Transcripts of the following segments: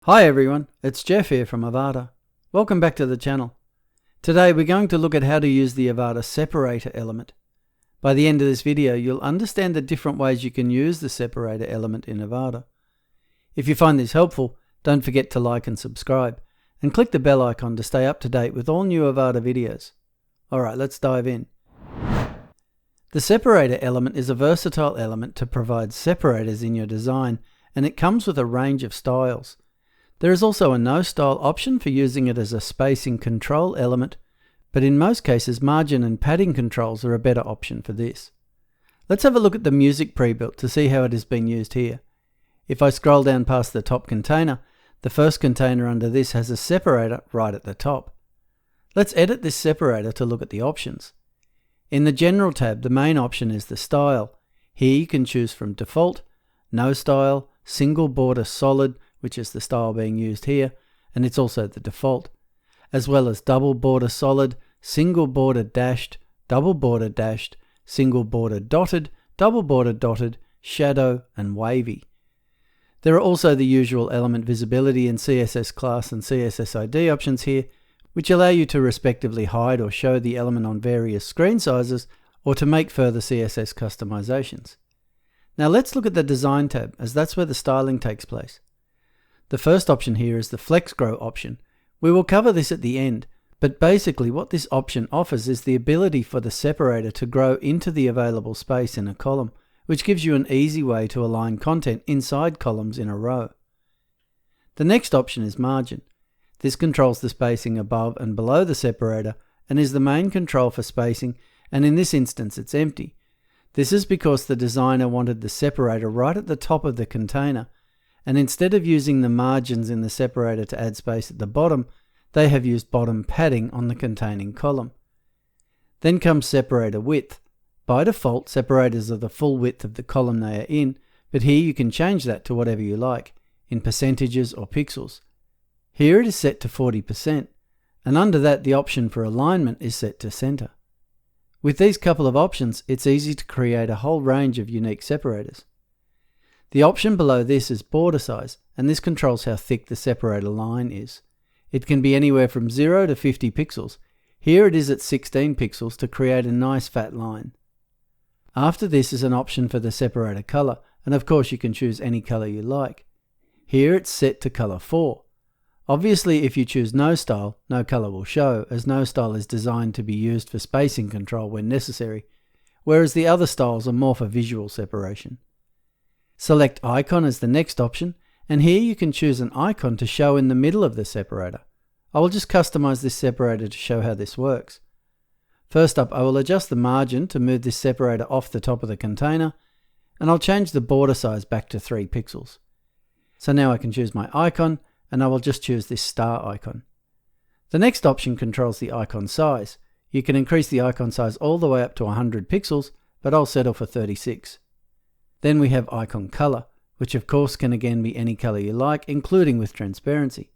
Hi everyone, it's Jeff here from Avada. Welcome back to the channel. Today we're going to look at how to use the Avada Separator element. By the end of this video, you'll understand the different ways you can use the Separator element in Avada. If you find this helpful, don't forget to like and subscribe, and click the bell icon to stay up to date with all new Avada videos. Alright, let's dive in. The Separator element is a versatile element to provide separators in your design, and it comes with a range of styles. There is also a no-style option for using it as a spacing control element, but in most cases margin and padding controls are a better option for this. Let's have a look at the music prebuilt to see how it has been used here. If I scroll down past the top container, the first container under this has a separator right at the top. Let's edit this separator to look at the options. In the General tab, the main option is the style. Here you can choose from default, no style, single border solid, which is the style being used here, and it's also the default, as well as double border solid, single border dashed, double border dashed, single border dotted, double border dotted, shadow, and wavy. There are also the usual element visibility and CSS class and CSS ID options here, which allow you to respectively hide or show the element on various screen sizes or to make further CSS customizations. Now let's look at the Design tab, as that's where the styling takes place. The first option here is the Flex Grow option. We will cover this at the end, but basically what this option offers is the ability for the separator to grow into the available space in a column, which gives you an easy way to align content inside columns in a row. The next option is Margin. This controls the spacing above and below the separator and is the main control for spacing, and in this instance it's empty. This is because the designer wanted the separator right at the top of the container, and instead of using the margins in the separator to add space at the bottom, they have used bottom padding on the containing column. Then comes separator width. By default, separators are the full width of the column they are in, but here you can change that to whatever you like, in percentages or pixels. Here it is set to 40%, and under that the option for alignment is set to center. With these couple of options, it's easy to create a whole range of unique separators. The option below this is border size, and this controls how thick the separator line is. It can be anywhere from 0 to 50 pixels. Here it is at 16 pixels to create a nice fat line. After this is an option for the separator color, and of course you can choose any color you like. Here it's set to color 4. Obviously if you choose no style, no color will show, as no style is designed to be used for spacing control when necessary, whereas the other styles are more for visual separation. Select Icon as the next option, and here you can choose an icon to show in the middle of the separator. I will just customize this separator to show how this works. First up, I will adjust the margin to move this separator off the top of the container, and I'll change the border size back to 3 pixels. So now I can choose my icon, and I will just choose this star icon. The next option controls the icon size. You can increase the icon size all the way up to 100 pixels, but I'll settle for 36. Then we have icon color, which of course can again be any color you like, including with transparency.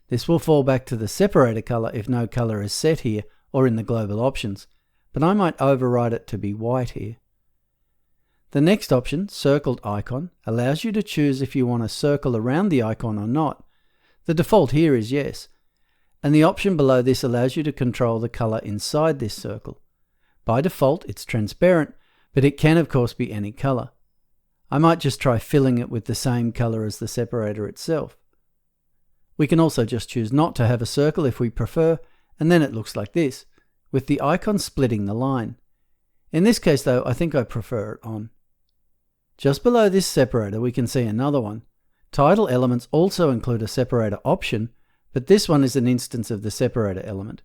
This will fall back to the separator color if no color is set here or in the global options, but I might override it to be white here. The next option, circled icon, allows you to choose if you want to circle around the icon or not. The default here is yes, and the option below this allows you to control the color inside this circle. By default it's transparent, but it can of course be any color. I might just try filling it with the same color as the separator itself. We can also just choose not to have a circle if we prefer, and then it looks like this, with the icon splitting the line. In this case though, I think I prefer it on. Just below this separator we can see another one. Title elements also include a separator option, but this one is an instance of the separator element.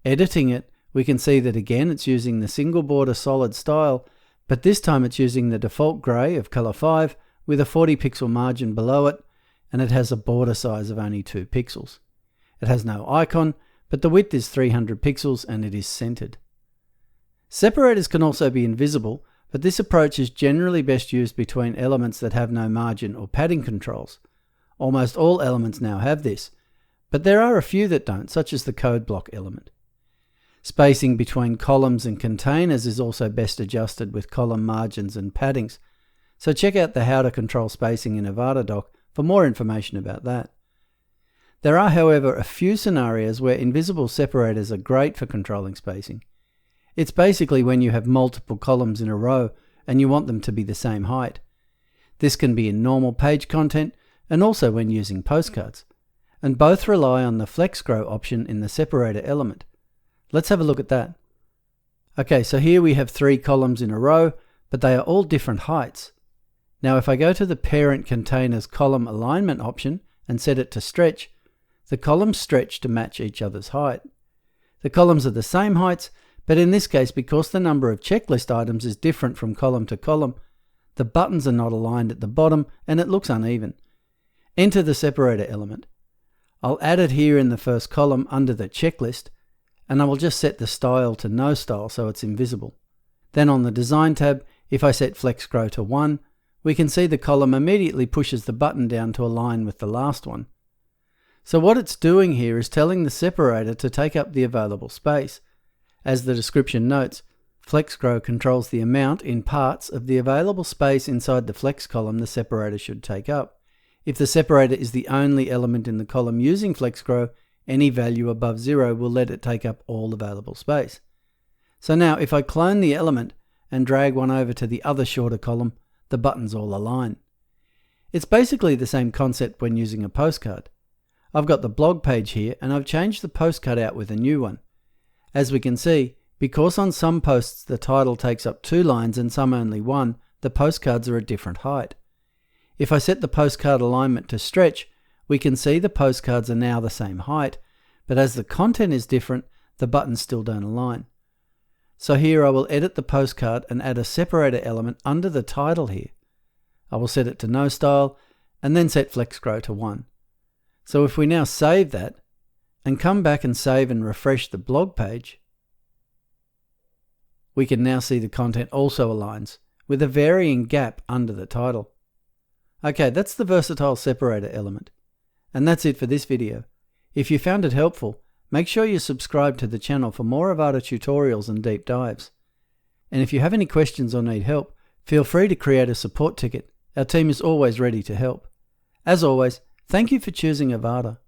Editing it, we can see that again it's using the single border solid style, but this time it's using the default grey of color 5 with a 40 pixel margin below it, and it has a border size of only 2 pixels. It has no icon, but the width is 300 pixels and it is centered. Separators can also be invisible, but this approach is generally best used between elements that have no margin or padding controls. Almost all elements now have this, but there are a few that don't, such as the code block element. Spacing between columns and containers is also best adjusted with column margins and paddings, so check out the How to Control Spacing in Avada doc for more information about that. There are, however, a few scenarios where invisible separators are great for controlling spacing. It's basically when you have multiple columns in a row and you want them to be the same height. This can be in normal page content and also when using postcards. And both rely on the flex grow option in the separator element. Let's have a look at that. Okay, so here we have 3 columns in a row, but they are all different heights. Now if I go to the parent container's column alignment option and set it to stretch, the columns stretch to match each other's height. The columns are the same heights, but in this case, because the number of checklist items is different from column to column, the buttons are not aligned at the bottom and it looks uneven. Enter the separator element. I'll add it here in the first column under the checklist, and I will just set the style to no style so it's invisible. Then on the design tab, if I set flex grow to 1, we can see the column immediately pushes the button down to align with the last one. So what it's doing here is telling the separator to take up the available space. As the description notes, flex grow controls the amount in parts of the available space inside the flex column the separator should take up. If the separator is the only element in the column using flex grow, any value above 0 will let it take up all available space. So now if I clone the element and drag one over to the other shorter column, the buttons all align. It's basically the same concept when using a postcard. I've got the blog page here and I've changed the postcard out with a new one. As we can see, because on some posts the title takes up 2 lines and some only 1, the postcards are a different height. If I set the postcard alignment to stretch, we can see the postcards are now the same height, but as the content is different, the buttons still don't align. So here I will edit the postcard and add a separator element under the title here. I will set it to no style and then set flex grow to 1. So if we now save that and come back and save and refresh the blog page, we can now see the content also aligns with a varying gap under the title. Okay, that's the versatile separator element. And that's it for this video. If you found it helpful, make sure you subscribe to the channel for more Avada tutorials and deep dives. And if you have any questions or need help, feel free to create a support ticket. Our team is always ready to help. As always, thank you for choosing Avada.